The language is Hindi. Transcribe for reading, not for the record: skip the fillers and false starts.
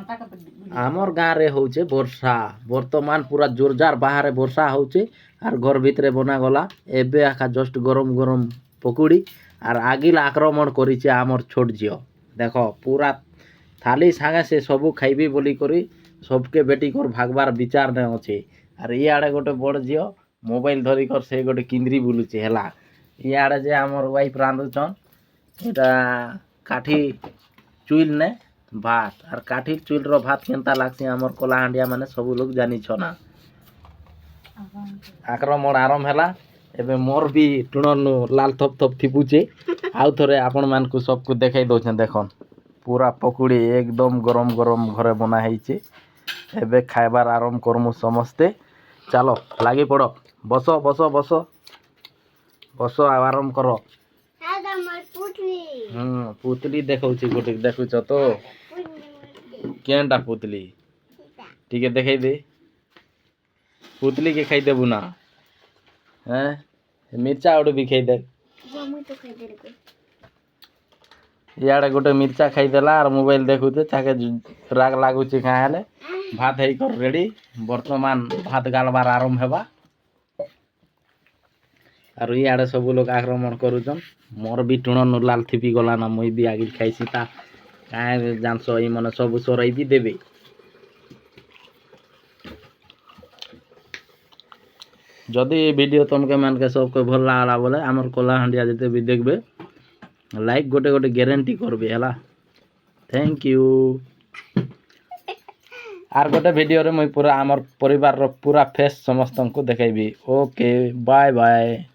आमर गाँव रे होचे वर्षा वर्तमान पूरा जोरजार बाहर वर्षा होचे और घर भितरे बना गला एबे आखा जस्ट गरम गरम पकुड़ी और आगिल आक्रमण करिचे आमर छोट झियो देखो पूरा थाली सागे से सबू खाइबी बोली करी सबके बेटी कर भागबार विचार ने अच्छे और इे गोटे बड़ झियो मोबाइल धरिकर से गोटे किंद्री बुलुचे है इे जे आमर वाइफ रांधुचन एटा काठी चुइल ने भात और काठी चुइल रो भात केनता लागसी आमर कलाहांडिया माने सब लोग जानी छना आक्रमण आरंभ हैला एबे मोर भी टुणन लाल थप थप थिपुचे आउ थरे आपण मान को सबको देखाई दोछन देखन पूरा पकुड़ी एकदम गरम गरम घरे बना ହେଇचे एबे खाइबार आरंभ करमु समस्ते चलो लागी पड़ो बसो बसो बसो बसो आरंभ करो पुतली देखौची गोटे देखुछ तो केनटा पुतली ठीक है देखाई दे पुतली के खाई देबू ना हैं मिर्चा आउट भी खाई दे इे गोटे मिर्चा खाईदेला और मोबाइल देखुचे ताके राग लगुचे क्या हेले भात है कर रेडी वर्तमान भात गालबार आरंभ हेबा और इे सब लोग आक्रमण करुचन मोर भी टुण लाल थिपी गला ना मुई भी आगे खाईसी ता क्या जानस ये मैंने सब सराई भी देवे जदि वीडियो तुमके मान के सबको भल लागला बोले आमर कलाहांडिया जिते भी देखबे लाइक गोटे गोटे ग्यारंटी करबे हला थैंक यू आर गोटे वीडियो रे मुई पूरा आमर परिवार रो पूरा फेस समस्त को देखाइबी ओके बाय बाय।